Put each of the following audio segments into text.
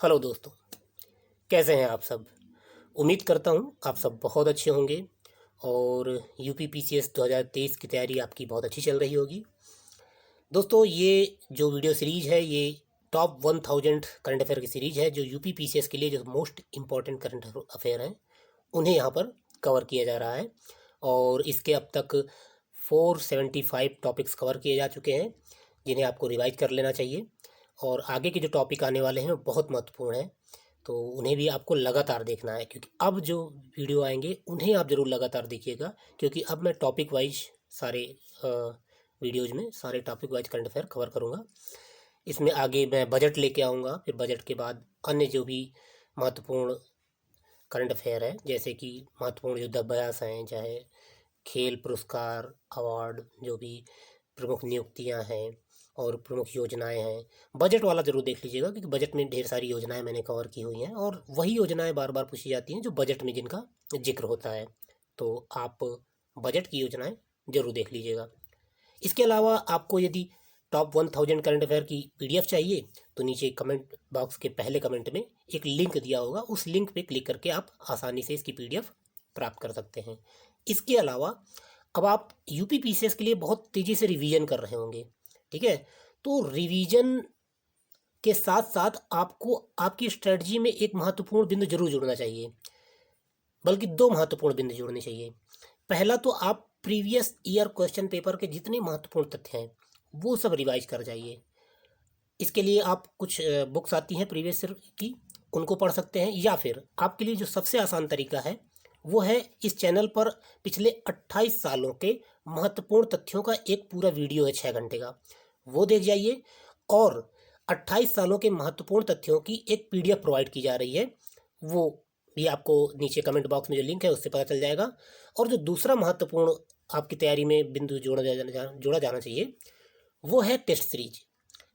Hello दोस्तों, कैसे हैं आप सब। उम्मीद करता हूं आप सब बहुत अच्छे होंगे और यूपी पीसीएस 2023 की तैयारी आपकी बहुत अच्छी चल रही होगी। दोस्तों, ये जो वीडियो सीरीज है ये टॉप 1000 करंट अफेयर की सीरीज है, जो यूपी पीसीएस के लिए जो मोस्ट इम्पॉर्टेंट करंट अफेयर हैं उन्हें यहाँ पर कवर किया जा रहा है। और इसके अब तक 475 टॉपिक्स कवर किए जा चुके हैं, जिन्हें आपको रिवाइज कर लेना चाहिए। और आगे के जो टॉपिक आने वाले हैं वो बहुत महत्वपूर्ण हैं, तो उन्हें भी आपको लगातार देखना है, क्योंकि अब जो वीडियो आएंगे उन्हें आप ज़रूर लगातार देखिएगा, क्योंकि अब मैं टॉपिक वाइज सारे वीडियोज में सारे topic wise current affair cover करूँगा। इसमें आगे मैं बजट लेके आऊँगा, फिर बजट के बाद अन्य जो भी महत्वपूर्ण करंट अफेयर है, जैसे कि महत्वपूर्ण युद्ध अभ्यास हैं, चाहे खेल पुरस्कार अवार्ड, जो भी प्रमुख नियुक्तियां हैं और प्रमुख योजनाएं हैं। बजट वाला ज़रूर देख लीजिएगा, क्योंकि बजट में ढेर सारी योजनाएं मैंने कवर की हुई हैं और वही योजनाएं बार बार पूछी जाती हैं जो बजट में जिनका जिक्र होता है, तो आप बजट की योजनाएं ज़रूर देख लीजिएगा। इसके अलावा आपको यदि टॉप 1000 करंट अफेयर की पीडीएफ चाहिए तो नीचे कमेंट बॉक्स के पहले कमेंट में एक लिंक दिया होगा, उस लिंक पे क्लिक करके आप आसानी से इसकी पीडीएफ प्राप्त कर सकते हैं। इसके अलावा अब आप यूपी पीसीएस के लिए बहुत तेज़ी से रिवीजन कर रहे होंगे, ठीक है। तो रिवीजन के साथ साथ आपको आपकी स्ट्रेटजी में एक महत्वपूर्ण बिंदु जरूर जुड़ना चाहिए, बल्कि दो महत्वपूर्ण बिंदु जुड़ने चाहिए। पहला तो आप प्रीवियस ईयर क्वेश्चन पेपर के जितने महत्वपूर्ण तथ्य हैं वो सब रिवाइज कर जाइए। इसके लिए आप कुछ बुक्स आती हैं प्रीवियस ईयर की, उनको पढ़ सकते हैं, या फिर आपके लिए जो सबसे आसान तरीका है वो है इस चैनल पर पिछले 28 सालों के महत्वपूर्ण तथ्यों का एक पूरा वीडियो है 6 घंटे का, वो देख जाइए। और 28 सालों के महत्वपूर्ण तथ्यों की एक पीडीएफ प्रोवाइड की जा रही है, वो भी आपको नीचे कमेंट बॉक्स में जो लिंक है उससे पता चल जाएगा। और जो दूसरा महत्वपूर्ण आपकी तैयारी में बिंदु जोड़ा जाना चाहिए वो है टेस्ट सीरीज।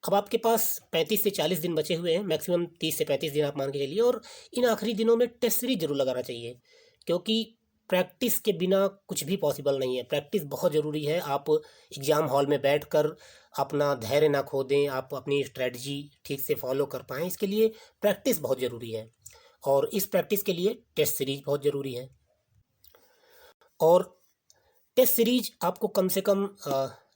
अब आपके पास 35 से 40 दिन बचे हुए हैं, मैक्सिमम 30 से 35 दिन आप मान के चलिए, और इन आखिरी दिनों में टेस्ट सीरीज जरूर लगाना चाहिए, क्योंकि प्रैक्टिस के बिना कुछ भी पॉसिबल नहीं है। प्रैक्टिस बहुत ज़रूरी है। आप एग्ज़ाम हॉल में बैठकर अपना धैर्य ना खो दें, आप अपनी स्ट्रेटजी ठीक से फॉलो कर पाएँ, इसके लिए प्रैक्टिस बहुत ज़रूरी है। और इस प्रैक्टिस के लिए टेस्ट सीरीज बहुत ज़रूरी है। और टेस्ट सीरीज आपको कम से कम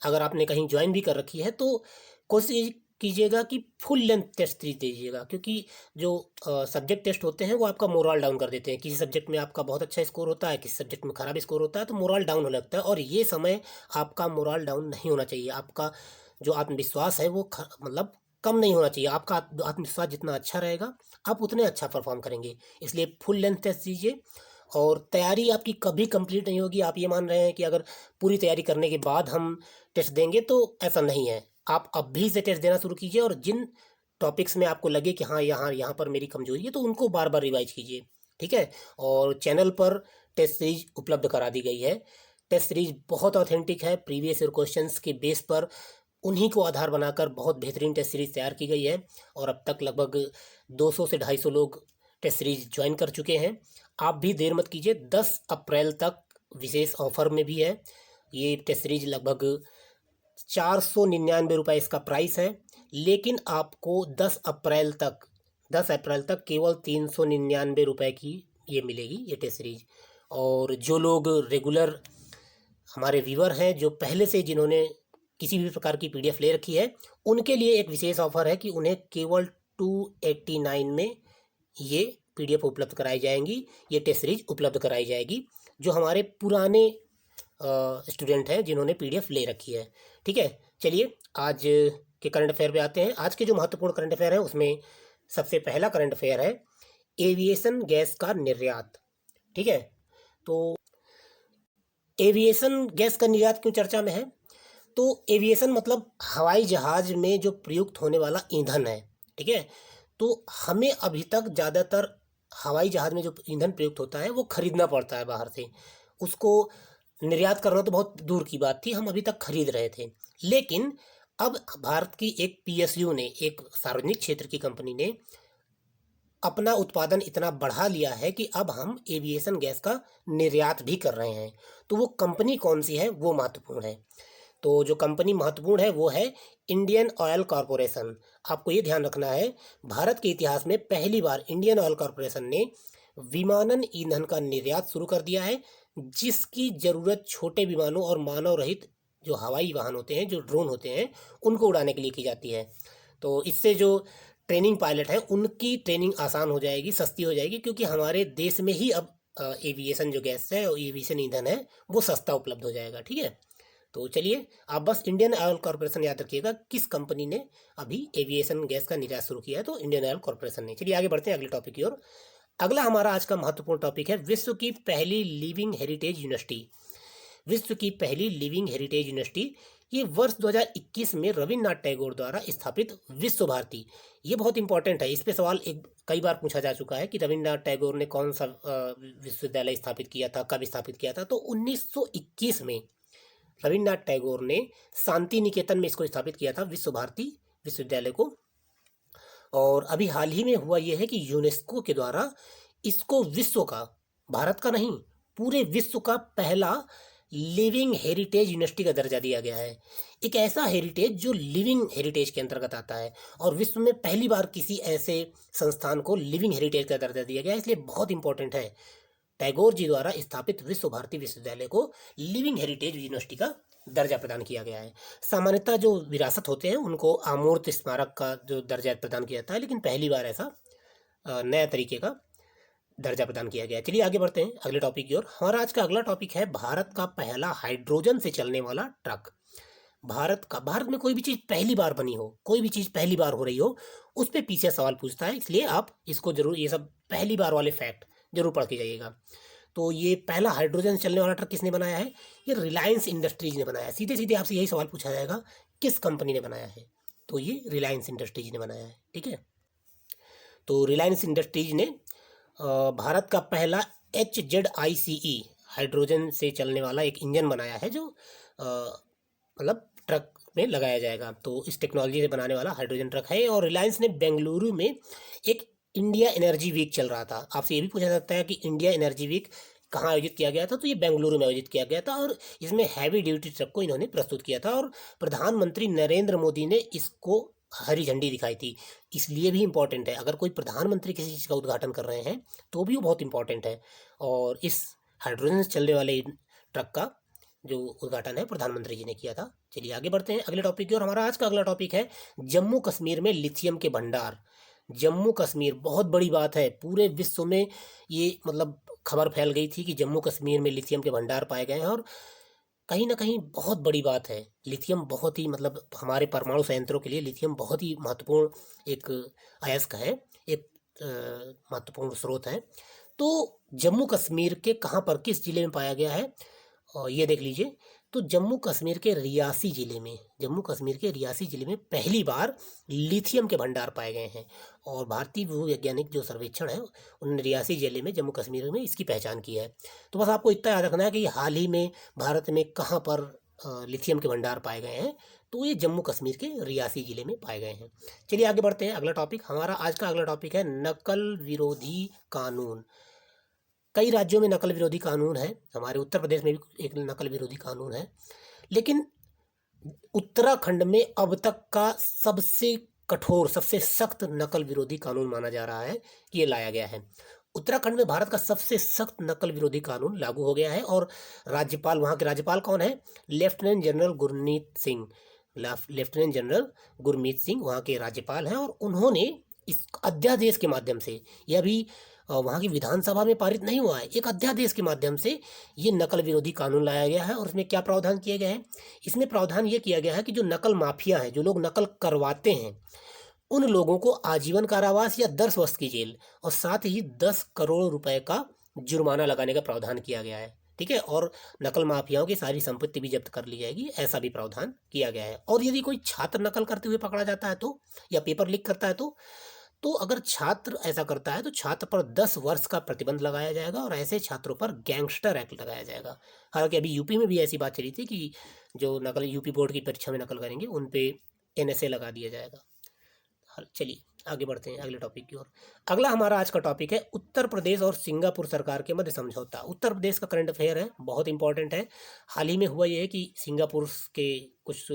अगर आपने कहीं ज्वाइन भी कर रखी है तो कोशिश कीजिएगा कि फुल लेंथ टेस्ट सीरीज दीजिएगा, क्योंकि जो सब्जेक्ट टेस्ट होते हैं वो आपका मोरल डाउन कर देते हैं। किसी सब्जेक्ट में आपका बहुत अच्छा स्कोर होता है, किसी सब्जेक्ट में खराब स्कोर होता है, तो मोरल डाउन होने लगता है, और ये समय आपका मोरल डाउन नहीं होना चाहिए। आपका जो आत्मविश्वास है वो मतलब कम नहीं होना चाहिए। आपका आत्मविश्वास जितना अच्छा रहेगा आप उतने अच्छा परफॉर्म करेंगे। इसलिए फुल लेंथ टेस्ट दीजिए। और तैयारी आपकी कभी कंप्लीट नहीं होगी। आप ये मान रहे हैं कि अगर पूरी तैयारी करने के बाद हम टेस्ट देंगे, तो ऐसा नहीं है। आप अभी से टेस्ट देना शुरू कीजिए, और जिन टॉपिक्स में आपको लगे कि हाँ यहाँ यहाँ पर मेरी कमजोरी है, तो उनको बार बार रिवाइज कीजिए, ठीक है। और चैनल पर टेस्ट सीरीज उपलब्ध करा दी गई है। टेस्ट सीरीज बहुत ऑथेंटिक है, प्रीवियस ईयर क्वेश्चंस के बेस पर उन्हीं को आधार बनाकर बहुत बेहतरीन टेस्ट सीरीज तैयार की गई है। और अब तक लगभग 200 से 250 लोग टेस्ट सीरीज ज्वाइन कर चुके हैं। आप भी देर मत कीजिए, 10 अप्रैल तक विशेष ऑफर में भी है ये टेस्ट सीरीज। लगभग 499 रुपये इसका प्राइस है, लेकिन आपको 10 अप्रैल तक केवल 399 रुपये की ये मिलेगी ये टेस्ट सीरीज। और जो लोग रेगुलर हमारे व्यूअर हैं, जो पहले से जिन्होंने किसी भी प्रकार की पीडीएफ ले रखी है, उनके लिए एक विशेष ऑफर है कि उन्हें केवल 289 में ये पीडीएफ उपलब्ध कराई जाएंगी, ये टेस्ट सीरीज उपलब्ध कराई जाएगी, जो हमारे पुराने स्टूडेंट हैं जिन्होंने पीडीएफ ले रखी है, ठीक है। चलिए आज के करंट अफेयर पे आते हैं। आज के जो महत्वपूर्ण करंट अफेयर है उसमें सबसे पहला करंट अफेयर है एविएशन गैस का निर्यात, ठीक है। तो एविएशन गैस का निर्यात क्यों चर्चा में है? तो एविएशन मतलब हवाई जहाज में जो प्रयुक्त होने वाला ईंधन है, ठीक है। तो हमें अभी तक ज़्यादातर हवाई जहाज में जो ईंधन प्रयुक्त होता है वो खरीदना पड़ता है बाहर से। उसको निर्यात करना तो बहुत दूर की बात थी, हम अभी तक खरीद रहे थे। लेकिन अब भारत की एक पीएसयू ने, एक सार्वजनिक क्षेत्र की कंपनी ने अपना उत्पादन इतना बढ़ा लिया है कि अब हम एविएशन गैस का निर्यात भी कर रहे हैं। तो वो कंपनी कौन सी है वो महत्वपूर्ण है। तो जो कंपनी महत्वपूर्ण है वो है इंडियन ऑयल कॉरपोरेशन। आपको ये ध्यान रखना है, भारत के इतिहास में पहली बार इंडियन ऑयल कॉरपोरेशन ने विमानन ईंधन का निर्यात शुरू कर दिया है, जिसकी ज़रूरत छोटे विमानों और मानव रहित जो हवाई वाहन होते हैं, जो ड्रोन होते हैं, उनको उड़ाने के लिए की जाती है। तो इससे जो ट्रेनिंग पायलट है उनकी ट्रेनिंग आसान हो जाएगी, सस्ती हो जाएगी, क्योंकि हमारे देश में ही अब एविएशन जो गैस है और एविएशन ईंधन है वो सस्ता उपलब्ध हो जाएगा। ठीक है, तो चलिए आप बस इंडियन ऑयल कॉरपोरेशन याद रखिएगा, किस कंपनी ने अभी एविएशन गैस का निर्यात शुरू किया है, तो इंडियन ऑयल कॉरपोरेशन ने। चलिए आगे बढ़ते हैं अगले टॉपिक की ओर। अगला हमारा आज का महत्वपूर्ण टॉपिक है विश्व की पहली लिविंग हेरिटेज यूनिवर्सिटी। विश्व की पहली लिविंग हेरिटेज यूनिवर्सिटी, ये वर्ष 2021 में रविन्द्रनाथ टैगोर द्वारा स्थापित विश्व भारती। ये बहुत इंपॉर्टेंट है, इस पे सवाल कई बार पूछा जा चुका है कि रविन्द्रनाथ टैगोर ने कौन सा विश्वविद्यालय स्थापित किया था, कब स्थापित किया था। तो 1921 में रविन्द्रनाथ टैगोर ने शांति निकेतन में इसको स्थापित किया था, विश्व भारती विश्वविद्यालय को। और अभी हाल ही में हुआ यह है कि यूनेस्को के द्वारा इसको विश्व का, भारत का नहीं, पूरे विश्व का पहला लिविंग हेरिटेज यूनिवर्सिटी का दर्जा दिया गया है। एक ऐसा हेरिटेज जो लिविंग हेरिटेज के अंतर्गत आता है, और विश्व में पहली बार किसी ऐसे संस्थान को लिविंग हेरिटेज का दर्जा दिया गया है, इसलिए बहुत इंपॉर्टेंट है। टैगोर जी द्वारा स्थापित विश्व भारती विश्वविद्यालय को लिविंग हेरिटेज यूनिवर्सिटी का दर्जा प्रदान किया गया है। सामान्यतः जो विरासत होते हैं उनको अमूर्त स्मारक का जो दर्जा प्रदान किया जाता है, लेकिन पहली बार ऐसा नया तरीके का दर्जा प्रदान किया गया है। चलिए आगे बढ़ते हैं अगले टॉपिक की ओर। हमारा आज का अगला टॉपिक है भारत का पहला हाइड्रोजन से चलने वाला ट्रक। भारत में कोई भी चीज़ पहली बार बनी हो, कोई भी चीज़ पहली बार हो रही हो, उस पर पीछे सवाल पूछता है, इसलिए आप इसको जरूर, ये सब पहली बार वाले फैक्ट जरूर पढ़ के जाइएगा। तो ये पहला हाइड्रोजन चलने वाला ट्रक किसने बनाया है? ये रिलायंस इंडस्ट्रीज ने बनाया है। सीधे सीधे आपसे यही सवाल पूछा जाएगा, किस कंपनी ने बनाया है? तो ये रिलायंस इंडस्ट्रीज ने बनाया है। ठीक है, तो रिलायंस इंडस्ट्रीज ने भारत का पहला HZICE हाइड्रोजन से चलने वाला एक इंजन बनाया है, जो मतलब ट्रक में लगाया जाएगा। तो इस टेक्नोलॉजी से बनाने वाला हाइड्रोजन ट्रक है। और रिलायंस ने बेंगलुरु में एक इंडिया एनर्जी वीक चल रहा था। आपसे ये भी पूछा जाता है कि इंडिया एनर्जी वीक कहाँ आयोजित किया गया था, तो ये बेंगलुरु में आयोजित किया गया था, और इसमें हैवी ड्यूटी ट्रक को इन्होंने प्रस्तुत किया था, और प्रधानमंत्री नरेंद्र मोदी ने इसको हरी झंडी दिखाई थी। इसलिए भी इम्पोर्टेंट है, अगर कोई प्रधानमंत्री किसी चीज़ का उद्घाटन कर रहे हैं तो भी वो बहुत इंपॉर्टेंट है। और इस हाइड्रोजन से चलने वाले ट्रक का जो उद्घाटन है प्रधानमंत्री जी ने किया था। चलिए आगे बढ़ते हैं अगले टॉपिक की ओर। हमारा आज का अगला टॉपिक है जम्मू कश्मीर में लिथियम के भंडार। जम्मू कश्मीर बहुत बड़ी बात है, पूरे विश्व में ये मतलब खबर फैल गई थी कि जम्मू कश्मीर में लिथियम के भंडार पाए गए हैं, और कहीं ना कहीं बहुत बड़ी बात है। लिथियम बहुत ही मतलब हमारे परमाणु संयंत्रों के लिए लिथियम बहुत ही महत्वपूर्ण एक अयस्क है, एक महत्वपूर्ण स्रोत है। तो जम्मू कश्मीर के कहाँ पर, किस जिले में पाया गया है, और ये देख लीजिए। तो जम्मू कश्मीर के रियासी जिले में, जम्मू कश्मीर के रियासी जिले में पहली बार लिथियम के भंडार पाए गए हैं। और भारतीय भूवैज्ञानिक जो सर्वेक्षण है उन्होंने रियासी जिले में जम्मू कश्मीर में इसकी पहचान की है। तो बस आपको इतना याद रखना है कि हाल ही में भारत में कहाँ पर लिथियम के भंडार पाए गए हैं, तो ये जम्मू कश्मीर के रियासी जिले में पाए गए हैं। चलिए आगे बढ़ते हैं अगला टॉपिक। हमारा आज का अगला टॉपिक है नकल विरोधी कानून। कई राज्यों में नकल विरोधी कानून है, हमारे उत्तर प्रदेश में भी एक नकल विरोधी कानून है, लेकिन उत्तराखंड में अब तक का सबसे कठोर, सबसे सख्त नकल विरोधी कानून माना जा रहा है कि ये लाया गया है। उत्तराखंड में भारत का सबसे सख्त नकल विरोधी कानून लागू हो गया है, और राज्यपाल, वहाँ के राज्यपाल कौन है? Lieutenant general Gurmeet Singh. Lieutenant general Gurmeet Singh वहाँ के राज्यपाल हैं, और उन्होंने इस अध्यादेश के माध्यम से, यह भी वहाँ की विधानसभा में पारित नहीं हुआ है, एक अध्यादेश के माध्यम से ये नकल विरोधी कानून लाया गया है। और इसमें क्या प्रावधान किए गए हैं? इसमें प्रावधान ये किया गया है कि जो नकल माफिया हैं, जो लोग नकल करवाते हैं, उन लोगों को आजीवन कारावास या 10 वर्ष की जेल, और साथ ही 10 करोड़ रुपए का जुर्माना लगाने का प्रावधान किया गया है। ठीक है, और नकल माफियाओं की सारी संपत्ति भी जब्त कर ली जाएगी, ऐसा भी प्रावधान किया गया है। और यदि कोई छात्र नकल करते हुए पकड़ा जाता है तो, या पेपर लीक करता है तो अगर छात्र ऐसा करता है तो छात्र पर 10 वर्ष का प्रतिबंध लगाया जाएगा, और ऐसे छात्रों पर गैंगस्टर एक्ट लगाया जाएगा। हालांकि अभी यूपी में भी ऐसी बात चली थी कि जो नकल यूपी बोर्ड की परीक्षा में नकल करेंगे उन पे NSA लगा दिया जाएगा। चलिए आगे बढ़ते हैं अगले टॉपिक की ओर। अगला हमारा आज का टॉपिक है उत्तर प्रदेश और सिंगापुर सरकार के मध्य समझौता। उत्तर प्रदेश का करंट अफेयर है, बहुत इंपॉर्टेंट है। हाल ही में हुआ ये है कि सिंगापुर के कुछ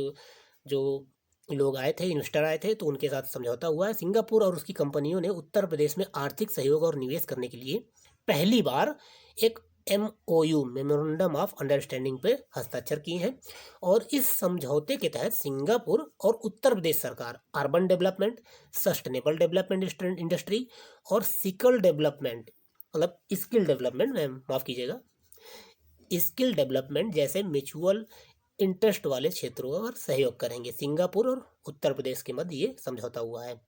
जो लोग आए थे, इन्वेस्टर आए थे, तो उनके साथ समझौता हुआ है। सिंगापुर और उसकी कंपनियों ने उत्तर प्रदेश में आर्थिक सहयोग और निवेश करने के लिए पहली बार एक MOU मेमोरेंडम ऑफ अंडरस्टैंडिंग पे हस्ताक्षर किए हैं। और इस समझौते के तहत सिंगापुर और उत्तर प्रदेश सरकार urban development, sustainable development industry और स्किल डेवलपमेंट, मतलब स्किल डेवलपमेंट, मैम माफ़ कीजिएगा, स्किल डेवलपमेंट जैसे म्यूचुअल इंटरेस्ट वाले क्षेत्रों पर सहयोग करेंगे। सिंगापुर और उत्तर प्रदेश के मध्य ये समझौता हुआ है।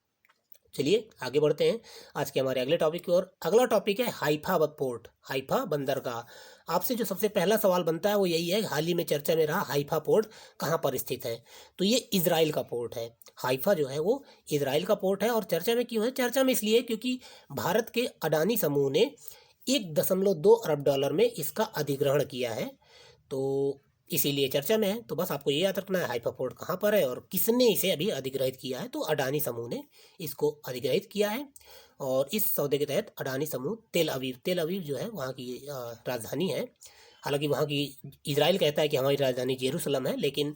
चलिए आगे बढ़ते हैं आज के हमारे अगले टॉपिक की ओर। अगला टॉपिक है हाइफा पोर्ट, हाइफा बंदरगाह। आपसे जो सबसे पहला सवाल बनता है वो यही है, हाल ही में चर्चा में रहा हाइफा पोर्ट कहाँ पर स्थित है? तो ये इजराइल का पोर्ट है। हाइफा जो है वो इजराइल का पोर्ट है। और चर्चा में क्यों है? चर्चा में इसलिए क्योंकि भारत के अडानी समूह ने $1.2 अरब में इसका अधिग्रहण किया है, तो इसीलिए चर्चा में है। तो बस आपको ये याद रखना है हाइफा पोर्ट कहाँ पर है और किसने इसे अभी अधिग्रहित किया है। तो अडानी समूह ने इसको अधिग्रहित किया है। और इस सौदे के तहत अडानी समूह तेल अवीव जो है वहाँ की राजधानी है। हालांकि वहाँ की इजराइल कहता है कि हमारी राजधानी जेरूसलम है, लेकिन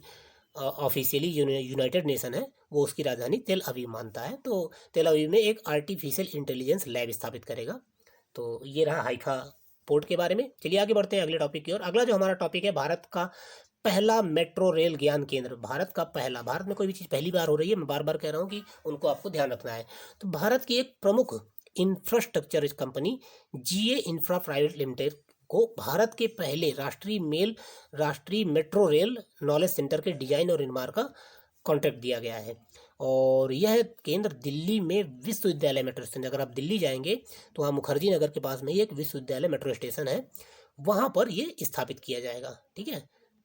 ऑफिशियली यूनाइटेड नेशन है वो उसकी राजधानी तेल अवीव मानता है। तो तेल अवीव में एक आर्टिफिशियल इंटेलिजेंस लैब स्थापित करेगा। तो ये रहा हाइफा पोर्ट के बारे में। चलिए आगे बढ़ते हैं अगले टॉपिक की ओर। अगला जो हमारा टॉपिक है, भारत का पहला मेट्रो रेल ज्ञान केंद्र। भारत का पहला, भारत में कोई भी चीज़ पहली बार हो रही है, मैं बार बार कह रहा हूँ कि उनको आपको ध्यान रखना है। तो भारत की एक प्रमुख infrastructure company GA infra private limited को भारत के पहले राष्ट्रीय मेट्रो रेल नॉलेज सेंटर के डिजाइन और निर्माण का कॉन्ट्रैक्ट दिया गया है। और यह केंद्र दिल्ली में विश्वविद्यालय मेट्रो स्टेशन, अगर आप दिल्ली जाएंगे तो वहाँ मुखर्जी नगर के पास में ही एक विश्वविद्यालय मेट्रो स्टेशन है, वहाँ पर ये स्थापित किया जाएगा। ठीक है,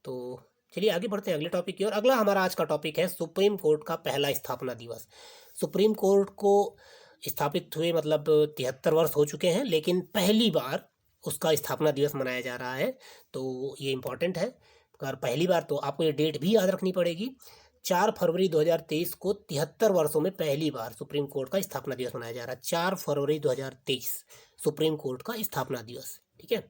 तो चलिए आगे बढ़ते हैं अगले टॉपिक की ओर। अगला हमारा आज का टॉपिक है सुप्रीम कोर्ट का पहला स्थापना दिवस। सुप्रीम कोर्ट को स्थापित हुए मतलब 73 वर्ष हो चुके हैं, लेकिन पहली बार उसका स्थापना दिवस मनाया जा रहा है। तो ये इम्पोर्टेंट है, अगर पहली बार तो आपको ये डेट भी याद रखनी पड़ेगी। 4 फरवरी 2023 को 73 वर्षों में पहली बार सुप्रीम कोर्ट का स्थापना दिवस मनाया जा रहा है। 4 फरवरी 2023 सुप्रीम कोर्ट का स्थापना दिवस। ठीक है,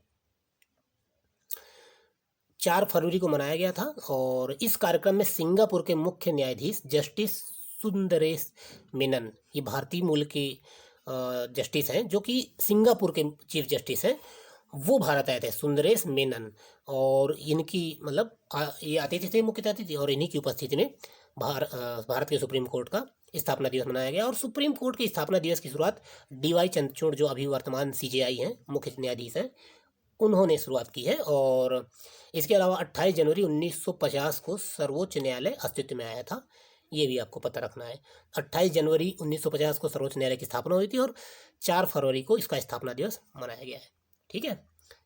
4 फरवरी को मनाया गया था। और इस कार्यक्रम में सिंगापुर के मुख्य न्यायाधीश जस्टिस सुंदरेश मेनन, ये भारतीय मूल के जस्टिस हैं, जो कि सिंगापुर के चीफ जस्टिस हैं, वो भारत आए थे, सुंदरेश मेनन। और इनकी मतलब ये अतिथि थे, मुख्य अतिथि, और इन्हीं की उपस्थिति में भारत के सुप्रीम कोर्ट का स्थापना दिवस मनाया गया। और सुप्रीम कोर्ट के स्थापना दिवस की शुरुआत DY चंद्रचूड़, जो अभी वर्तमान CJI हैं, मुख्य न्यायाधीश हैं, उन्होंने शुरुआत की है। और इसके अलावा 28 जनवरी 1950 को सर्वोच्च न्यायालय अस्तित्व में आया था, ये भी आपको पता रखना है। 28 जनवरी 1950 को सर्वोच्च न्यायालय की स्थापना हुई थी और 4 फरवरी को इसका स्थापना दिवस मनाया गया है। ठीक है,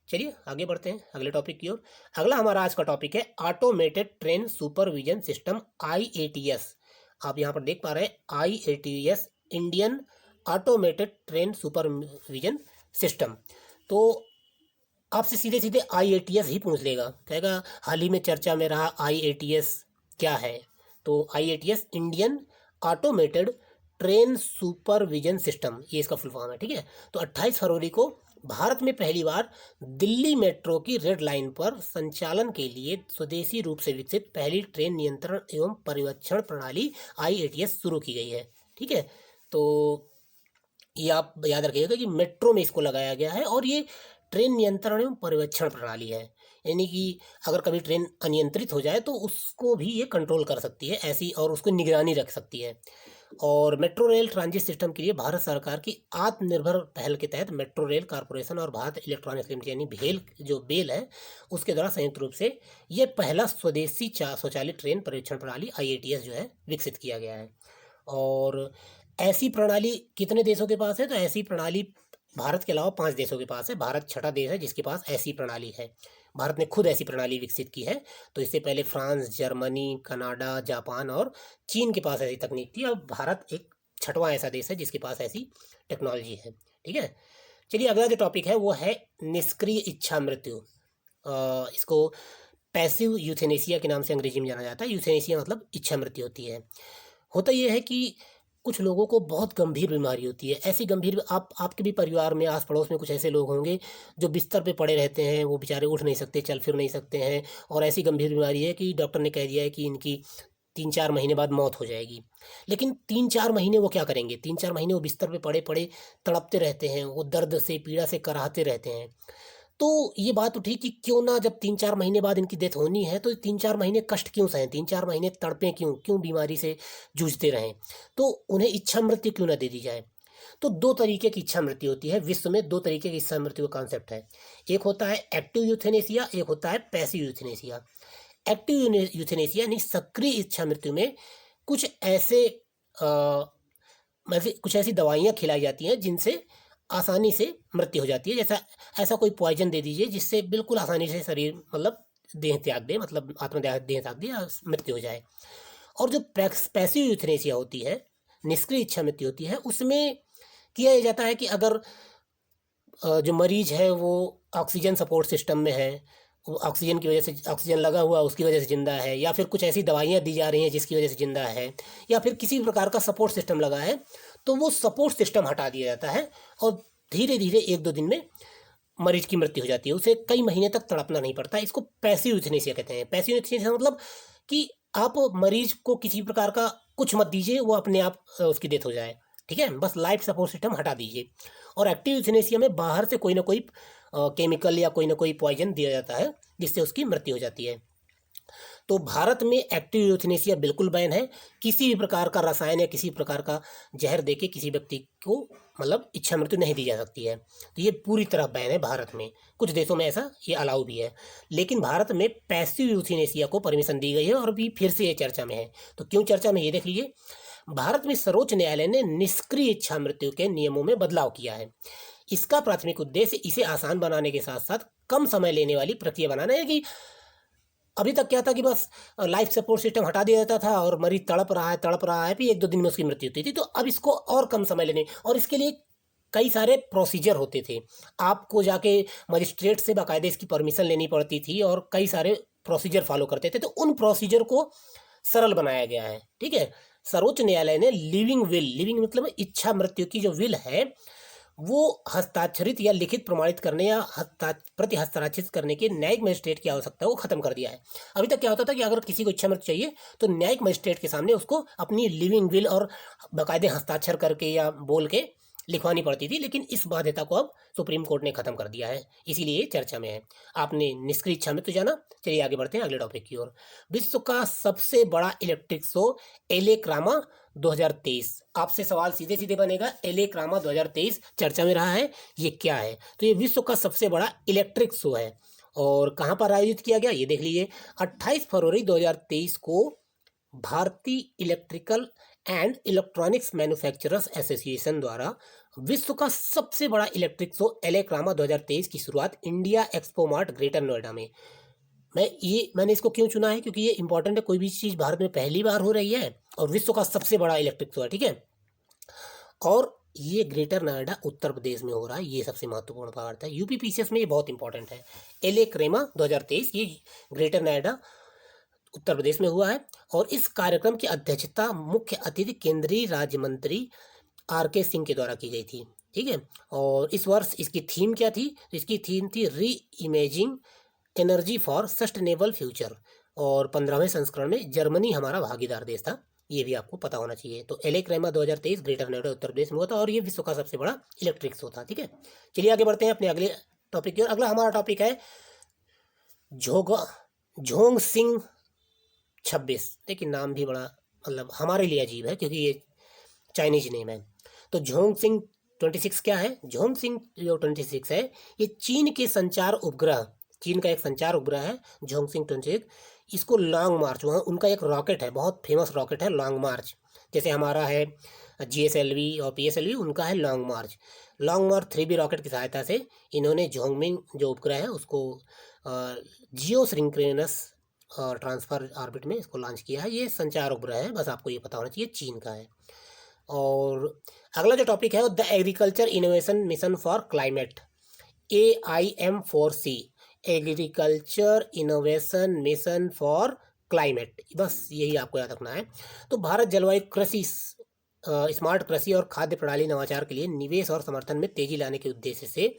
चलिए आगे बढ़ते हैं अगले टॉपिक की ओर। अगला हमारा आज का टॉपिक है automated train supervision system, IATS। आप यहाँ पर देख पा रहे हैं IATS, Indian automated train supervision system. तो आपसे सीधे सीधे IATS ही पूछ लेगा, कहेगा हाल ही में चर्चा में रहा IATS क्या है? तो IATS Indian automated train supervision system, ये इसका फुल फॉर्म है। ठीक है, तो 28 फरवरी को भारत में पहली बार दिल्ली मेट्रो की रेड लाइन पर संचालन के लिए स्वदेशी रूप से विकसित पहली ट्रेन नियंत्रण एवं पर्यवेक्षण प्रणाली IATS शुरू की गई है। ठीक है, तो ये आप याद रखिएगा कि मेट्रो में इसको लगाया गया है। और ये ट्रेन नियंत्रण एवं पर्यवेक्षण प्रणाली है, यानी कि अगर कभी ट्रेन अनियंत्रित हो जाए तो उसको भी ये कंट्रोल कर सकती है ऐसी, और उसको निगरानी रख सकती है। और मेट्रो रेल ट्रांजिट सिस्टम के लिए भारत सरकार की आत्मनिर्भर पहल के तहत मेट्रो रेल कॉरपोरेशन और भारत इलेक्ट्रॉनिक्स लिमिटेड यानी बेल है, उसके द्वारा संयुक्त रूप से ये पहला स्वदेशी स्वचालित ट्रेन पर्यवेक्षण प्रणाली IATS जो है विकसित किया गया है। और ऐसी प्रणाली कितने देशों के पास है? तो ऐसी प्रणाली भारत के अलावा 5 देशों के पास है। भारत छठा देश है जिसके पास ऐसी प्रणाली है। भारत ने खुद ऐसी प्रणाली विकसित की है। तो इससे पहले फ्रांस, जर्मनी, कनाडा, जापान और चीन के पास ऐसी तकनीक थी। अब भारत एक छठवां ऐसा देश है जिसके पास ऐसी टेक्नोलॉजी है। ठीक है, चलिए अगला जो टॉपिक है वो है निष्क्रिय इच्छा मृत्यु। इसको पैसिव यूथेनेसिया के नाम से अंग्रेजी में जाना जाता है। यूथेनेसिया मतलब इच्छा मृत्यु होती है। होता यह है कि कुछ लोगों को बहुत गंभीर बीमारी होती है। ऐसी गंभीर आपके भी परिवार में आस पड़ोस में कुछ ऐसे लोग होंगे जो बिस्तर पे पड़े रहते हैं, वो बेचारे उठ नहीं सकते, चल फिर नहीं सकते हैं, और ऐसी गंभीर बीमारी है कि डॉक्टर ने कह दिया है कि इनकी 3-4 महीने बाद मौत हो जाएगी। लेकिन 3-4 महीने वो क्या करेंगे? 3-4 महीने वो बिस्तर पे पड़े पड़े तड़पते रहते हैं, वो दर्द से पीड़ा से कराहते रहते हैं। तो ये बात उठी कि क्यों ना, जब 3-4 महीने बाद इनकी डेथ होनी है तो 3-4 महीने कष्ट क्यों सहें, 3-4 महीने तड़पें क्यों, क्यों बीमारी से जूझते रहें? तो उन्हें इच्छा मृत्यु क्यों ना दे दी जाए? तो दो तरीके की इच्छा मृत्यु होती है विश्व में, दो तरीके की इच्छा मृत्यु का कॉन्सेप्ट है। एक होता है एक्टिव यूथेनेसिया, एक होता है पैसिव यूथेनेसिया। एक्टिव यूथेनेसिया यानी सक्रिय इच्छा मृत्यु में कुछ ऐसे कुछ ऐसी दवाइयाँ खिलाई जाती हैं जिनसे आसानी से मृत्यु हो जाती है। जैसा ऐसा कोई पॉइजन दे दीजिए जिससे बिल्कुल आसानी से शरीर मतलब देह त्याग दे, मतलब आत्मदेह देह त्याग दे या मृत्यु हो जाए। और जो पैसिव यूथेनेसिया होती है, निष्क्रिय इच्छा मृत्यु होती है, उसमें किया ये जाता है कि अगर जो मरीज है वो ऑक्सीजन सपोर्ट सिस्टम में है, वो ऑक्सीजन की वजह से, ऑक्सीजन लगा हुआ उसकी वजह से जिंदा है, या फिर कुछ ऐसी दवाइयाँ दी जा रही हैं जिसकी वजह से जिंदा है, या फिर किसी भी प्रकार का सपोर्ट सिस्टम लगा है, तो वो सपोर्ट सिस्टम हटा दिया जाता है और धीरे धीरे 1-2 दिन में मरीज की मृत्यु हो जाती है। उसे कई महीने तक तड़पना नहीं पड़ता। इसको पैसिव यूथनेसिया कहते हैं। पैसिव यूथनेसिया मतलब कि आप मरीज को किसी प्रकार का कुछ मत दीजिए, वो अपने आप उसकी डेथ हो जाए, ठीक है, बस लाइफ सपोर्ट सिस्टम हटा दीजिए। और एक्टिव यूथनेसिया में बाहर से कोई ना कोई केमिकल या कोई ना कोई पॉइजन दिया जाता है जिससे उसकी मृत्यु हो जाती है। तो भारत में एक्टिव यूथनेसिया बिल्कुल बैन है। किसी भी प्रकार का रसायन या किसी प्रकार का जहर देके किसी व्यक्ति को मतलब इच्छा मृत्यु नहीं दी जा सकती है। तो ये पूरी तरह बैन है भारत में। कुछ देशों में ऐसा ये अलाउ भी है, लेकिन भारत में पैसिव यूथनेसिया को परमिशन दी गई है और अभी फिर से ये चर्चा में है। तो क्यों चर्चा में, ये देख लीजिए। भारत में सर्वोच्च न्यायालय ने निष्क्रिय इच्छा मृत्यु के नियमों में बदलाव किया है। इसका प्राथमिक उद्देश्य इसे आसान बनाने के साथ साथ कम समय लेने वाली प्रक्रिया बनाना है। कि अभी तक क्या था कि बस लाइफ सपोर्ट सिस्टम हटा दिया जाता था और मरीज तड़प रहा है, फिर 1-2 दिन में उसकी मृत्यु होती थी। तो अब इसको और कम समय लेने, और इसके लिए कई सारे प्रोसीजर होते थे। आपको जाके मजिस्ट्रेट से बाकायदे इसकी परमिशन लेनी पड़ती थी और कई सारे प्रोसीजर फॉलो करते थे। तो उन प्रोसीजर को सरल बनाया गया है, ठीक है। सर्वोच्च न्यायालय ने लिविंग मतलब इच्छा मृत्यु की जो विल है वो हस्ताक्षरित या लिखित प्रमाणित करने या प्रति हस्ताक्षरित करने के न्यायिक मजिस्ट्रेट की आवश्यकता को खत्म कर दिया है। अभी तक क्या होता था कि अगर किसी को इच्छा मृत्यु चाहिए तो न्यायिक मजिस्ट्रेट के सामने उसको अपनी लिविंग विल और बाकायदे हस्ताक्षर करके या बोल के लिखवानी पड़ती थी, लेकिन इस बाध्यता को अब सुप्रीम कोर्ट ने खत्म कर दिया है, इसीलिए चर्चा में है। आपने निष्क्रिय इच्छा मृत्यु जाना। चलिए आगे बढ़ते हैं अगले टॉपिक की ओर। विश्व का सबसे बड़ा इलेक्ट्रिक शो एले क्रामा 2023। आपसे सवाल सीधे सीधे बनेगा, एले क्रामा 2023 चर्चा में रहा है, ये क्या है? तो ये विश्व का सबसे बड़ा इलेक्ट्रिक शो है और कहाँ पर आयोजित किया गया ये देख लीजिए। 28 फरवरी 2023 को भारतीय electrical and electronics manufacturers association द्वारा विश्व का सबसे बड़ा इलेक्ट्रिक शो एले क्रामा 2023 की शुरुआत India expo mart greater Noida में। मैंने इसको क्यों चुना है, क्योंकि ये इंपॉर्टेंट है। कोई भी चीज़ भारत में पहली बार हो रही है और विश्व का सबसे बड़ा इलेक्ट्रिक शो है, ठीक है। और ये ग्रेटर नोएडा उत्तर प्रदेश में हो रहा है, ये सबसे महत्वपूर्ण बात है। यूपीपीसीएस में ये बहुत इंपॉर्टेंट है। एले क्रेमा 2023 ये ग्रेटर नोएडा उत्तर प्रदेश में हुआ है और इस कार्यक्रम की अध्यक्षता मुख्य अतिथि केंद्रीय राज्य मंत्री आर.के. सिंह के द्वारा की गई थी, ठीक है। और इस वर्ष इसकी थीम क्या थी? इसकी थीम थी री imaging energy for sustainable future, और 15वें संस्करण में जर्मनी हमारा भागीदार देश था, ये भी आपको पता होना चाहिए। तो एले क्रेमा 2023 ग्रेटर नोएडा उत्तर प्रदेश में हुआ था और ये विश्व का सबसे बड़ा इलेक्ट्रिक शो था, ठीक है। चलिए आगे बढ़ते हैं अपने अगले टॉपिक की ओर। अगला हमारा टॉपिक है झोंग सिंह 26। देखिए नाम भी बड़ा मतलब हमारे लिए अजीब है क्योंकि ये चाइनीज नेम है। तो झोंग सिंह 26 क्या है? झोंग सिंह जो 26 है ये चीन के संचार उपग्रह, चीन का एक संचार उपग्रह है झोंग सिंह 26। इसको लॉन्ग मार्च, वहाँ उनका एक रॉकेट है, बहुत फेमस रॉकेट है लॉन्ग मार्च। जैसे हमारा है GSLV और PSLV, उनका है लॉन्ग मार्च। लॉन्ग मार्च 3B रॉकेट की सहायता से इन्होंने झोंगमिंग जो उपग्रह है उसको जियो सिंक्रोनस ट्रांसफर ऑर्बिट में इसको लॉन्च किया है। ये संचार उपग्रह है, बस आपको ये पता होना चाहिए, चीन का है। और अगला जो टॉपिक है वो the agriculture innovation mission for climate, AIM4C, agriculture innovation mission for climate, बस यही आपको याद रखना है। तो भारत जलवायु कृषि स्मार्ट कृषि और खाद्य प्रणाली नवाचार के लिए निवेश और समर्थन में तेजी लाने के उद्देश्य से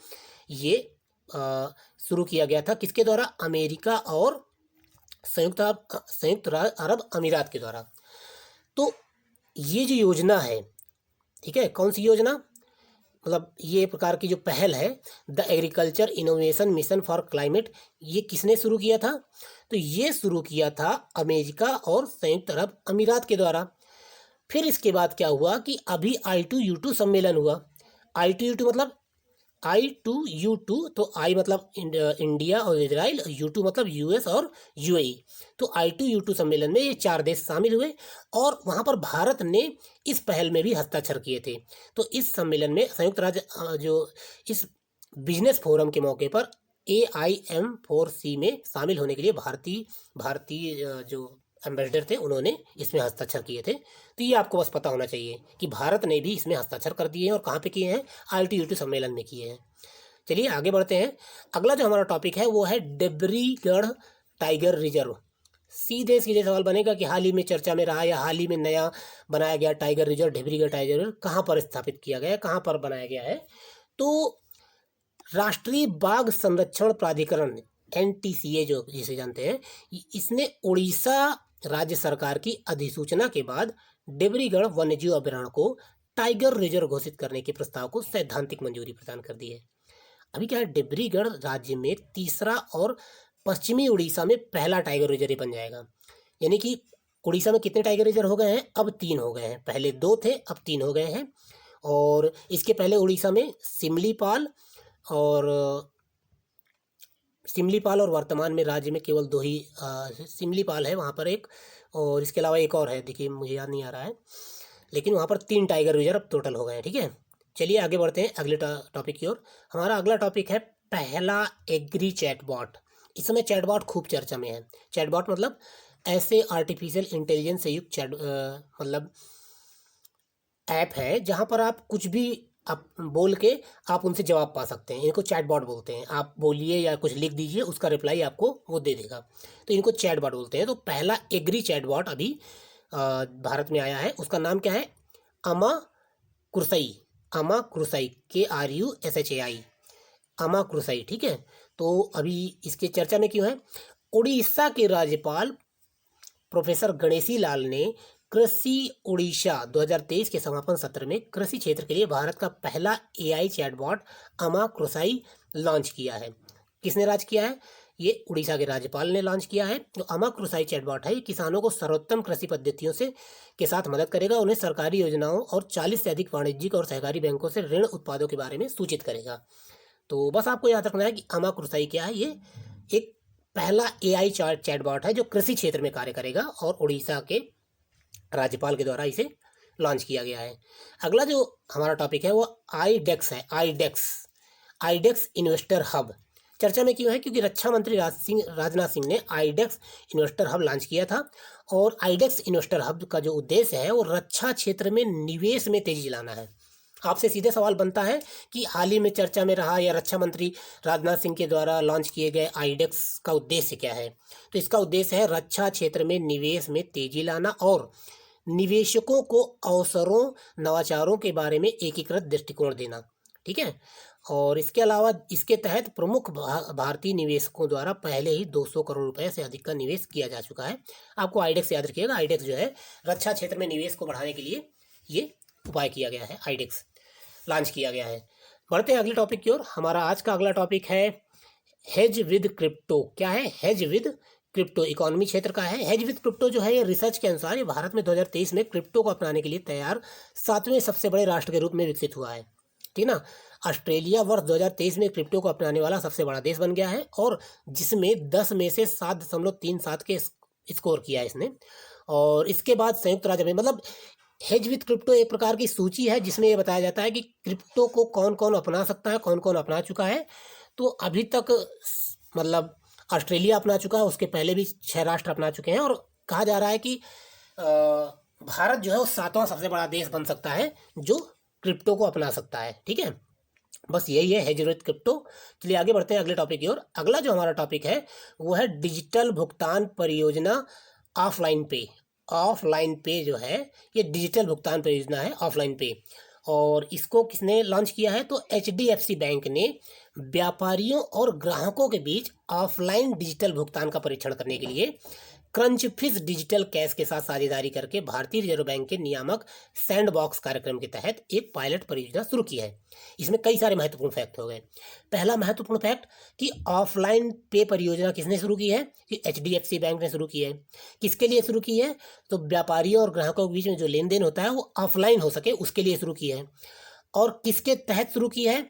ये शुरू किया गया था। किसके द्वारा? अमेरिका और संयुक्त अरब अमीरात के द्वारा। तो ये जो योजना है, ठीक है, कौन सी योजना, मतलब ये प्रकार की जो पहल है, the agriculture innovation mission for climate, ये किसने शुरू किया था? तो ये शुरू किया था अमेरिका और संयुक्त अरब अमीरात के द्वारा। फिर इसके बाद क्या हुआ कि अभी I2U2 सम्मेलन हुआ। I2U2 मतलब I2U2, तो आई मतलब इंडिया और इजराइल, U2 मतलब US और UAE। तो I2U2 सम्मेलन में ये 4 देश शामिल हुए और वहाँ पर भारत ने इस पहल में भी हस्ताक्षर किए थे। तो इस सम्मेलन में संयुक्त राज्य जो इस बिजनेस फोरम के मौके पर AIM4C में शामिल होने के लिए भारतीय जो एम्बेसडर थे, उन्होंने इसमें हस्ताक्षर किए थे। तो ये आपको बस पता होना चाहिए कि भारत ने भी इसमें हस्ताक्षर कर दिए हैं और कहाँ पे किए हैं? I2U2 सम्मेलन में किए हैं। चलिए आगे बढ़ते हैं। अगला जो हमारा टॉपिक है वो है डिब्रूगढ़ टाइगर रिजर्व। सीधे सीधे सवाल बनेगा कि हाल ही में चर्चा में रहा या हाल ही में नया बनाया गया tiger reserve, Dibrugarh tiger reserve कहाँ पर स्थापित किया गया है, कहाँ पर बनाया गया है? तो राष्ट्रीय बाघ संरक्षण प्राधिकरण NTCA जो जिसे जानते हैं, इसने उड़ीसा राज्य सरकार की अधिसूचना के बाद डिब्रूगढ़ वन्यजीव अभयारण्य को टाइगर रिजर्व घोषित करने के प्रस्ताव को सैद्धांतिक मंजूरी प्रदान कर दी है। अभी क्या है, डिब्रूगढ़ राज्य में तीसरा और पश्चिमी उड़ीसा में पहला टाइगर रिजर्व बन जाएगा। यानी कि उड़ीसा में कितने टाइगर रिजर्व हो गए हैं? अब 3 हो गए हैं। पहले 2 थे, अब 3 हो गए हैं। और इसके पहले उड़ीसा में सिमलीपाल और वर्तमान में राज्य में केवल 2 ही सिमलीपाल है वहाँ पर एक, और इसके अलावा एक और है, देखिए मुझे याद नहीं आ रहा है, लेकिन वहाँ पर 3 टाइगर रिजर्व टोटल हो गए हैं। ठीक है, चलिए आगे बढ़ते हैं अगले टॉपिक की ओर। हमारा अगला टॉपिक है पहला एग्री चैटबॉट। इस समय चैटबॉट खूब चर्चा में है। चैटबॉट मतलब ऐसे आर्टिफिशियल इंटेलिजेंस से युक्त मतलब ऐप है जहाँ पर आप कुछ भी आप बोल के आप उनसे जवाब पा सकते हैं। इनको चैटबॉट बोलते हैं। आप बोलिए या कुछ लिख दीजिए, उसका रिप्लाई आपको वो दे देगा, तो इनको चैटबॉट बोलते हैं। तो पहला एग्री चैटबॉट अभी भारत में आया है। उसका नाम क्या है? अमा कुरसई। KRUSHAI, अमा कुरसई। ठीक है, तो अभी इसके चर्चा में क्यों है? उड़ीसा के राज्यपाल प्रोफेसर गणेशी लाल ने कृषि उड़ीसा 2023 के समापन सत्र में कृषि क्षेत्र के लिए भारत का पहला AI चैटबॉट अमा कुरसई लॉन्च किया है। किसने लॉन्च किया है? ये उड़ीसा के राज्यपाल ने लॉन्च किया है। जो अमा कुरसई चैटबॉट है, ये किसानों को सर्वोत्तम कृषि पद्धतियों से के साथ मदद करेगा। उन्हें सरकारी योजनाओं और 40 से अधिक वाणिज्यिक और सहकारी बैंकों से ऋण उत्पादों के बारे में सूचित करेगा। तो बस आपको याद रखना है कि अमा कुरसई क्या है। ये एक पहला AI चैटबॉट है जो कृषि क्षेत्र में कार्य करेगा और उड़ीसा के राज्यपाल के द्वारा इसे लॉन्च किया गया है। अगला जो हमारा टॉपिक है वो IDEX है। आईडेक्स इन्वेस्टर हब चर्चा में क्यों है? क्योंकि रक्षा मंत्री राजनाथ सिंह ने IDEX इन्वेस्टर हब लॉन्च किया था। और IDEX इन्वेस्टर हब का जो उद्देश्य है वो रक्षा क्षेत्र में निवेश में तेजी लाना है। आपसे सीधे सवाल बनता है कि हाल ही में चर्चा में रहा या रक्षा मंत्री राजनाथ सिंह के द्वारा लॉन्च किए गए IDEX का उद्देश्य क्या है? तो इसका उद्देश्य है रक्षा क्षेत्र में निवेश में तेजी लाना और निवेशकों को अवसरों, नवाचारों के बारे में एकीकृत दृष्टिकोण देना। ठीक है, और इसके अलावा इसके तहत प्रमुख भारतीय निवेशकों द्वारा पहले ही 200 करोड़ रुपए से अधिक का निवेश किया जा चुका है। आपको IDEX याद रखिएगा। IDEX जो है रक्षा क्षेत्र में निवेश को बढ़ाने के लिए ये उपाय किया गया है, IDEX लॉन्च किया गया है। बढ़ते हैं अगले टॉपिक की ओर। हमारा आज का अगला टॉपिक है हेज विद क्रिप्टो। क्या है? हेज विद क्रिप्टो इकोनॉमी क्षेत्र का है। हेज विद क्रिप्टो जो है ये रिसर्च के अनुसार ये भारत में 2023 में क्रिप्टो को अपनाने के लिए तैयार 7वें सबसे बड़े राष्ट्र के रूप में विकसित हुआ है। ठीक ना। ऑस्ट्रेलिया वर्ष 2023 में क्रिप्टो को अपनाने वाला सबसे बड़ा देश बन गया है और जिसमें 10 में से 7.37 के स्कोर किया है इसने। और इसके बाद संयुक्त राज्य में, मतलब हेज विद क्रिप्टो एक प्रकार की सूची है जिसमें ये बताया जाता है कि क्रिप्टो को कौन कौन अपना सकता है, कौन कौन अपना चुका है। तो अभी तक मतलब ऑस्ट्रेलिया अपना चुका है, उसके पहले भी 6 राष्ट्र अपना चुके हैं और कहा जा रहा है कि भारत जो है वो 7वां सबसे बड़ा देश बन सकता है जो क्रिप्टो को अपना सकता है। ठीक है, बस यही है हेज विद क्रिप्टो। चलिए आगे बढ़ते हैं अगले टॉपिक की ओर। अगला जो हमारा टॉपिक है वो है डिजिटल भुगतान परियोजना ऑफलाइन पे। ऑफलाइन पे जो है ये डिजिटल भुगतान परियोजना है, ऑफलाइन पे। और इसको किसने लॉन्च किया है? तो HDFC बैंक ने व्यापारियों और ग्राहकों के बीच ऑफलाइन डिजिटल भुगतान का परीक्षण करने के लिए क्रंचफिश डिजिटल कैश के साथ साझेदारी करके भारतीय रिजर्व बैंक के नियामक सैंडबॉक्स कार्यक्रम के तहत एक पायलट परियोजना शुरू की है। इसमें कई सारे महत्वपूर्ण फैक्ट हो गए। पहला महत्वपूर्ण फैक्ट कि ऑफलाइन पे परियोजना किसने शुरू की है? कि HDFC बैंक ने शुरू की है। किसके लिए शुरू की है? तो व्यापारियों और ग्राहकों के बीच में जो लेन देन होता है वो ऑफलाइन हो सके उसके लिए शुरू की है। और किसके तहत शुरू की है?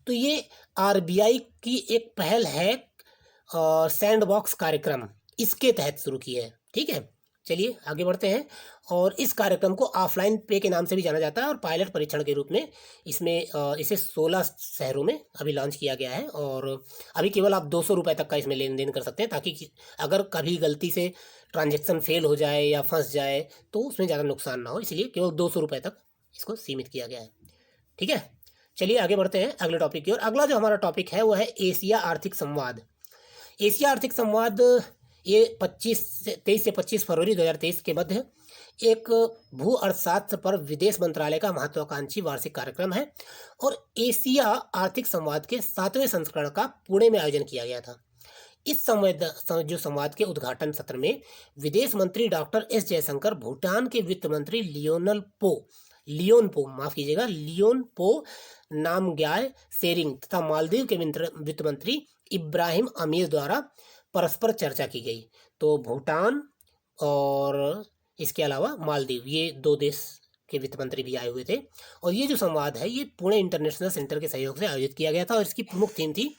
तो ये RBI की एक पहल है, सैंडबॉक्स कार्यक्रम, इसके तहत शुरू की है। ठीक है, चलिए आगे बढ़ते हैं। और इस कार्यक्रम को ऑफलाइन पे के नाम से भी जाना जाता है और पायलट परीक्षण के रूप में इसे 16 शहरों में अभी लॉन्च किया गया है। और अभी केवल आप 200 रुपये तक का इसमें लेन देन कर सकते हैं, ताकि अगर कभी गलती से ट्रांजेक्शन फेल हो जाए या फंस जाए तो उसमें ज़्यादा नुकसान ना हो, इसलिए केवल 200 रुपये तक इसको सीमित किया गया है। ठीक है, चलिए आगे बढ़ते हैं अगले टॉपिक की ओर। अगला जो हमारा टॉपिक है वो है एशिया आर्थिक संवाद। एशिया आर्थिक संवाद ये 23 से 25 फरवरी 2023 के मध्य एक भू अर्थशास्त्र पर विदेश मंत्रालय का महत्वाकांक्षी वार्षिक कार्यक्रम है। और एशिया आर्थिक संवाद के 7वें संस्करण का पुणे में आयोजन किया गया था। इस संवाद के उद्घाटन सत्र में विदेश मंत्री डॉक्टर S जयशंकर, भूटान के वित्त मंत्री लियोन पो नामग्याल सेरिंग तथा मालदीव के वित्त मंत्री इब्राहिम अमीर द्वारा परस्पर चर्चा की गई। तो भूटान और इसके अलावा मालदीव, ये 2 देश के वित्त मंत्री भी आए हुए थे। और ये जो संवाद है ये पुणे इंटरनेशनल सेंटर के सहयोग से आयोजित किया गया था और इसकी प्रमुख थीम थी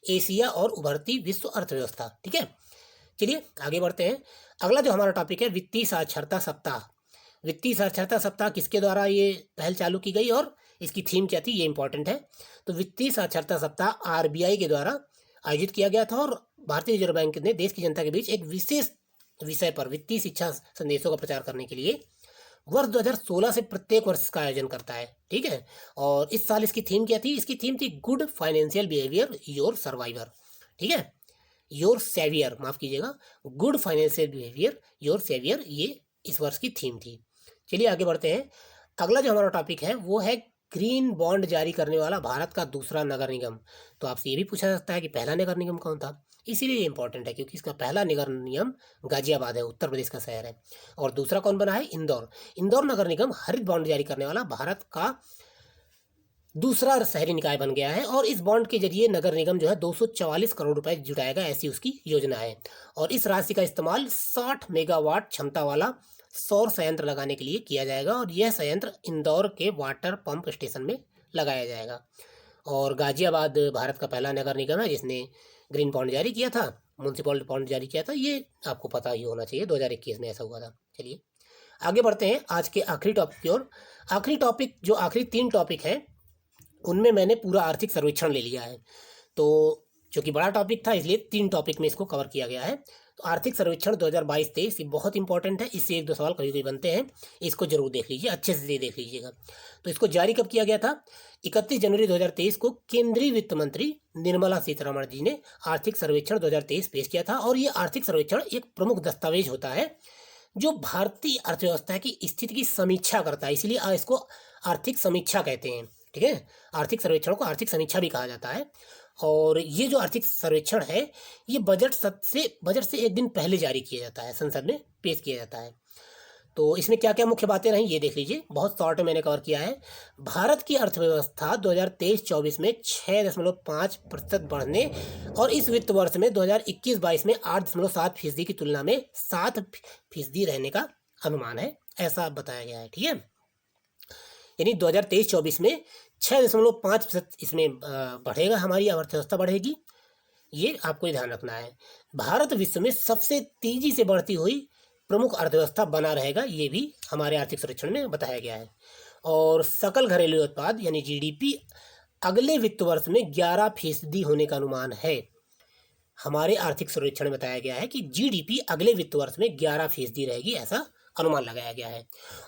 एशिया और उभरती विश्व अर्थव्यवस्था। ठीक है, चलिए आगे बढ़ते हैं। अगला जो हमारा टॉपिक है वित्तीय साक्षरता सप्ताह। वित्तीय साक्षरता सप्ताह किसके द्वारा ये पहल चालू की गई और इसकी थीम क्या थी, ये इंपॉर्टेंट है। तो वित्तीय साक्षरता सप्ताह RBI के द्वारा आयोजित किया गया था और भारतीय रिजर्व बैंक ने देश की जनता के बीच एक विशेष विषय पर वित्तीय शिक्षा संदेशों का प्रचार करने के लिए वर्ष 2016 से प्रत्येक वर्ष का आयोजन करता है। ठीक है, और इस साल इसकी थीम क्या थी? इसकी थीम थी good financial behaviour your survivor. ठीक है, योर सेवियर, माफ कीजिएगा, good financial behaviour your saviour, ये इस वर्ष की थीम थी। चलिए आगे बढ़ते हैं। अगला जो हमारा टॉपिक है वो है ग्रीन बॉन्ड जारी करने वाला भारत का दूसरा नगर निगम। तो आपसे ये भी पूछा जा सकता है कि पहला नगर निगम कौन था? इसीलिए इंपॉर्टेंट है क्योंकि इसका पहला नगर निगम गाजियाबाद है, उत्तर प्रदेश का शहर है। और दूसरा कौन बना है? इंदौर नगर निगम हरित बॉन्ड जारी करने वाला भारत का दूसरा शहरी निकाय बन गया है। और इस बॉन्ड के जरिए नगर निगम जो है 244 करोड़ रुपए जुटाएगा, ऐसी उसकी योजना है। और इस राशि का इस्तेमाल 60 मेगावाट क्षमता वाला सौर संयंत्र लगाने के लिए किया जाएगा और यह संयंत्र इंदौर के वाटर पंप स्टेशन में लगाया जाएगा। और गाजियाबाद भारत का पहला नगर निगम है जिसने ग्रीन बॉन्ड जारी किया था, म्यूनसिपल बॉन्ड जारी किया था, ये आपको पता ही होना चाहिए, 2021 में ऐसा हुआ था। चलिए आगे बढ़ते हैं आज के आखिरी टॉपिक की ओर। आखिरी 3 टॉपिक हैं उनमें मैंने पूरा आर्थिक सर्वेक्षण ले लिया है। तो चूँकि बड़ा टॉपिक था इसलिए 3 टॉपिक में इसको कवर किया गया है। तो आर्थिक सर्वेक्षण 2022-23 ये बहुत इंपॉर्टेंट है, इससे 1-2 सवाल कभी कभी बनते हैं, इसको जरूर देख लीजिए, अच्छे से देख लीजिएगा। तो इसको जारी कब किया गया था? 31 जनवरी 2023 को केंद्रीय वित्त मंत्री निर्मला सीतारमण जी ने आर्थिक सर्वेक्षण 2023 पेश किया था। और ये आर्थिक सर्वेक्षण एक प्रमुख दस्तावेज होता है जो भारतीय अर्थव्यवस्था की स्थिति की समीक्षा करता है, इसलिए इसको आर्थिक समीक्षा कहते हैं। ठीक है, आर्थिक सर्वेक्षण को आर्थिक समीक्षा भी कहा जाता है। और ये जो आर्थिक सर्वेक्षण है ये बजट से 1 दिन पहले जारी किया जाता है, संसद में पेश किया जाता है। तो इसमें क्या क्या मुख्य बातें रहीं ये देख लीजिए, बहुत शॉर्ट में मैंने कवर किया है। भारत की अर्थव्यवस्था 2023-24 में 6.5% बढ़ने और इस वित्त वर्ष में 2021-22 में 8.7% की तुलना में 7% रहने का अनुमान है, ऐसा बताया गया है। ठीक है, यानी 2023-24 में 6.5% इसमें बढ़ेगा, हमारी अर्थव्यवस्था बढ़ेगी, ये आपको ध्यान रखना है। भारत विश्व में सबसे तेजी से बढ़ती हुई प्रमुख अर्थव्यवस्था बना रहेगा, ये भी हमारे आर्थिक सर्वेक्षण में बताया गया है। और सकल घरेलू उत्पाद यानी GDP अगले वित्त वर्ष में 11% होने का अनुमान है। हमारे आर्थिक सर्वेक्षण में बताया गया है कि GDP अगले वित्त वर्ष में 11% रहेगी, ऐसा अनुमान लगाया गया है।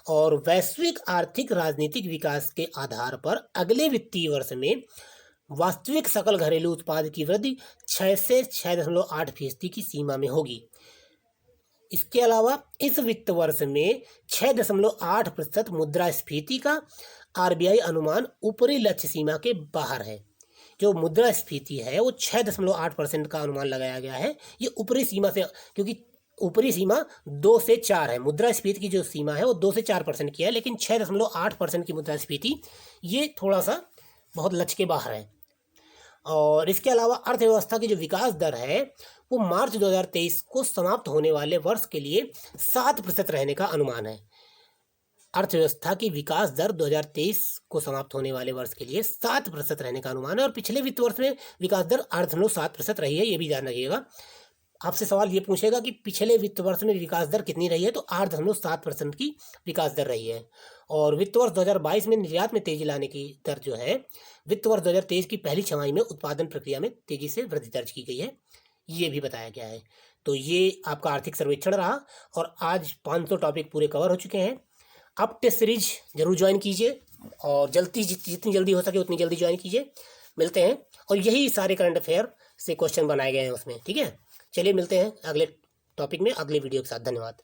और वैश्विक आर्थिक राजनीतिक विकास के आधार पर अगले वित्तीय वर्ष में वास्तविक सकल घरेलू उत्पाद की वृद्धि 6 से 6.8% की सीमा में होगी। इसके अलावा इस वित्त वर्ष में 6.8% मुद्रास्फीति का आरबीआई अनुमान ऊपरी लक्ष्य सीमा के बाहर है। जो मुद्रास्फीति है वो 6.8% का अनुमान लगाया गया है। ये ऊपरी सीमा से, क्योंकि ऊपरी सीमा 2 से 4 है, मुद्रास्फीति की जो सीमा है वो 2 से 4% की है, लेकिन 6.8% की मुद्रास्फीति ये थोड़ा सा बहुत लक्ष्य के बाहर है। और इसके अलावा अर्थव्यवस्था की जो विकास दर है वो मार्च 2023 को समाप्त होने वाले वर्ष के लिए 7% रहने का अनुमान है। अर्थव्यवस्था की विकास दर 2023 को समाप्त होने वाले वर्ष के लिए 7% रहने का अनुमान है, और पिछले वित्त वर्ष में विकास दर 8.7% रही है, ये भी ध्यान रखिएगा। आपसे सवाल ये पूछेगा कि पिछले वित्त वर्ष में विकास दर कितनी रही है, तो 8.7% की विकास दर रही है। और वित्त वर्ष 2022 में निर्यात में तेजी लाने की दर जो है, वित्त वर्ष 2023 की पहली छमाही में उत्पादन प्रक्रिया में तेजी से वृद्धि दर्ज की गई है, ये भी बताया गया है। तो ये आपका आर्थिक सर्वेक्षण रहा, और आज 500 टॉपिक पूरे कवर हो चुके हैं। आप टेस्ट सीरीज जरूर ज्वाइन कीजिए, और जितनी जल्दी हो सके उतनी जल्दी ज्वाइन कीजिए। मिलते हैं, और यही सारे करंट अफेयर से क्वेश्चन बनाए गए हैं उसमें, ठीक है। चलिए मिलते हैं अगले टॉपिक में, अगले वीडियो के साथ। धन्यवाद।